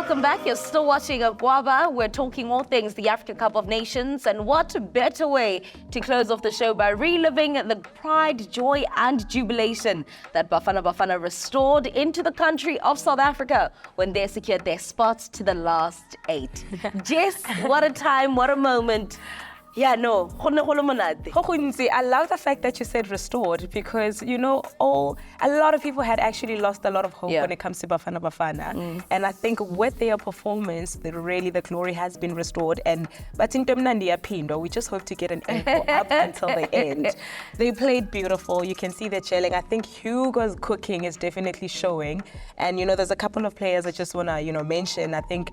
welcome back. You're still watching AKWABA. We're talking all things the Africa Cup of Nations, and what better way to close off the show by reliving the pride, joy and jubilation that Bafana Bafana restored into the country of South Africa when they secured their spots to the last 8. Jess, what a time, what a moment. Yeah, no. I love the fact that you said restored because, you know, a lot of people had actually lost a lot of hope when it comes to Bafana Bafana. And I think with their performance, the glory has been restored. But in Pindo, we just hope to get an encore up until the end. They played beautiful. You can see they're gelling. I think Hugo's cooking is definitely showing. And, you know, there's a couple of players I just want to, you know, mention. I think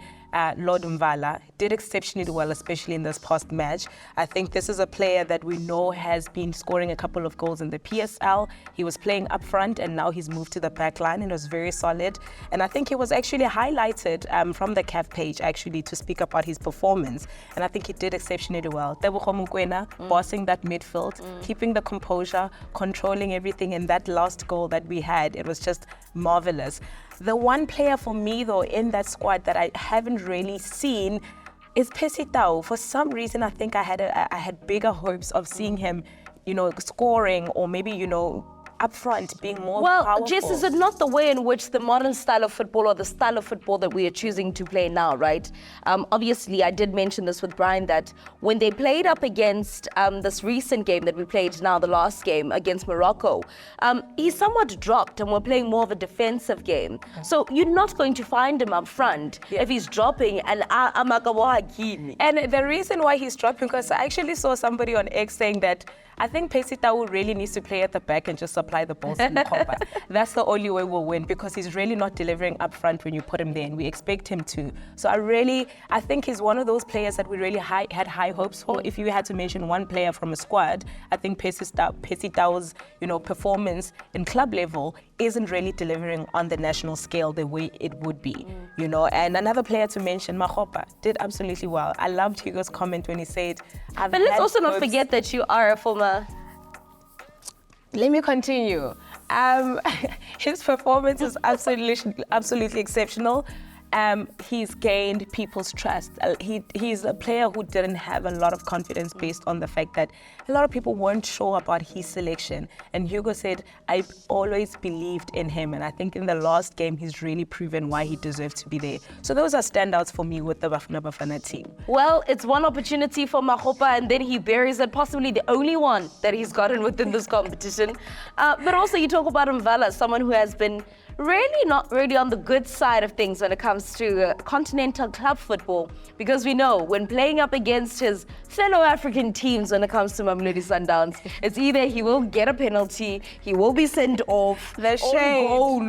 Lord Mvala did exceptionally well, especially in this past match. I think this is a player that we know has been scoring a couple of goals in the PSL. He was playing up front and now he's moved to the back line and was very solid. And I think he was actually highlighted from the CAF page actually to speak about his performance. And I think he did exceptionally well. Tebogo Mokoena bossing that midfield, keeping the composure, controlling everything. And that last goal that we had, it was just marvelous. The one player for me though in that squad that I haven't really seen is Pesitao. For some reason, I think I had bigger hopes of seeing him, you know, scoring or maybe, you know, up front being more powerful. Jess, is it not the way in which the modern style of football or the style of football that we are choosing to play now, right? Obviously, I did mention this with Brian that when they played up against this recent game that we played now, the last game against Morocco, he somewhat dropped and we're playing more of a defensive game. So you're not going to find him up front if he's dropping and And the reason why he's dropping, because I actually saw somebody on X saying that I think Pesitao really needs to play at the back and just supply the balls to Nkomo. That's the only way we'll win because he's really not delivering up front when you put him there and we expect him to. So I think he's one of those players that we really had high hopes for. If you had to mention one player from a squad, I think Pesitao's, you know, performance in club level isn't really delivering on the national scale the way it would be, you know. And another player to mention, Mahopa, did absolutely well. I loved Hugo's comment when he said, but let's also not forget that you are a former. Let me continue. His performance is absolutely exceptional. He's gained people's trust. He's a player who didn't have a lot of confidence based on the fact that a lot of people weren't sure about his selection. And Hugo said, I've always believed in him. And I think in the last game, he's really proven why he deserved to be there. So those are standouts for me with the Bafana Bafana team. Well, it's one opportunity for Mahopa and then he buries it, possibly the only one that he's gotten within this competition. But also you talk about Mvala, someone who has been not really on the good side of things when it comes to continental club football, because we know when playing up against his fellow African teams when it comes to Mamelodi Sundowns, it's either he will get a penalty, he will be sent off, the shame,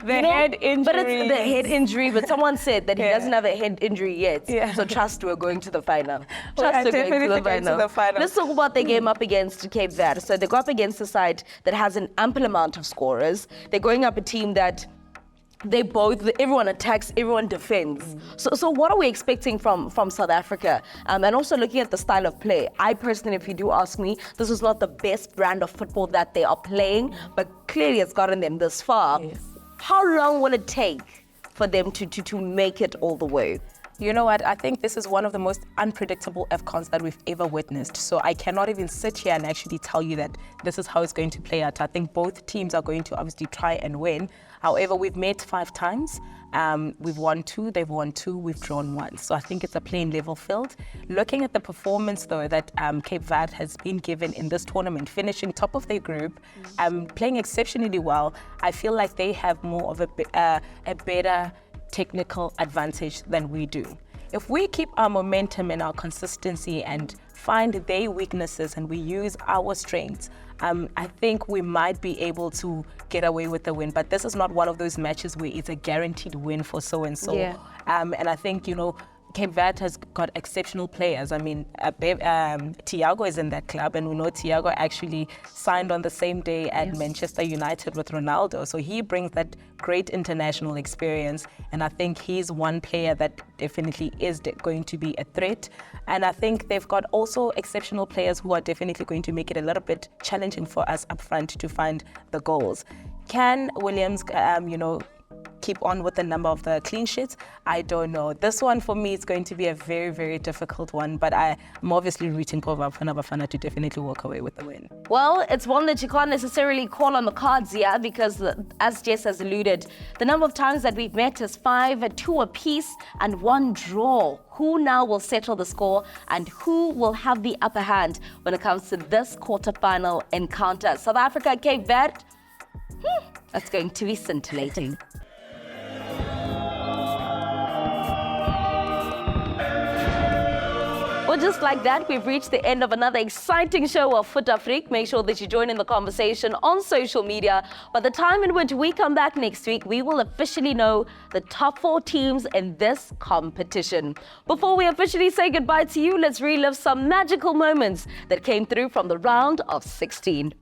head injury. But it's the head injury, but someone said that he doesn't have a head injury yet, so trust we're going to the final. Trust we're going to the final. Let's talk about their game up against Cape Verde. So they go up against a side that has an ample amount of scorers. They're going up a team that everyone attacks, everyone defends. So what are we expecting from South Africa? And also looking at the style of play, I personally, if you do ask me, this is not the best brand of football that they are playing, but clearly it's gotten them this far. Yes. How long will it take for them to make it all the way? You know what, I think this is one of the most unpredictable AFCONs that we've ever witnessed. So I cannot even sit here and actually tell you that this is how it's going to play out. I think both teams are going to obviously try and win. However, we've met 5 times. We've won 2, they've won 2, we've drawn 1. So I think it's a plain level field. Looking at the performance though that Cape Verde has been given in this tournament, finishing top of their group, playing exceptionally well, I feel like they have more of a better technical advantage than we do. If we keep our momentum and our consistency and find their weaknesses and we use our strengths, I think we might be able to get away with the win. But this is not one of those matches where it's a guaranteed win for so-and-so. And I think, you know, Cape Verde has got exceptional players. I mean, Thiago is in that club, and we know Thiago actually signed on the same day at Manchester United with Ronaldo. So he brings that great international experience, and I think he's one player that definitely is going to be a threat. And I think they've got also exceptional players who are definitely going to make it a little bit challenging for us up front to find the goals. Can Williams, keep on with the number of the clean sheets? I don't know. This one for me is going to be a very, very difficult one, but I'm obviously rooting for Bafana Bafana to definitely walk away with the win. Well, it's one that you can't necessarily call on the cards here because, as Jess has alluded, the number of times that we've met is 5, 2 apiece, and 1 draw. Who now will settle the score and who will have the upper hand when it comes to this quarterfinal encounter? South Africa, Cape Verde? That's going to be scintillating. Well, just like that, we've reached the end of another exciting show of Fut-Afrique. Make sure that you join in the conversation on social media. By the time in which we come back next week, we will officially know the top 4 teams in this competition. Before we officially say goodbye to you, let's relive some magical moments that came through from the round of 16.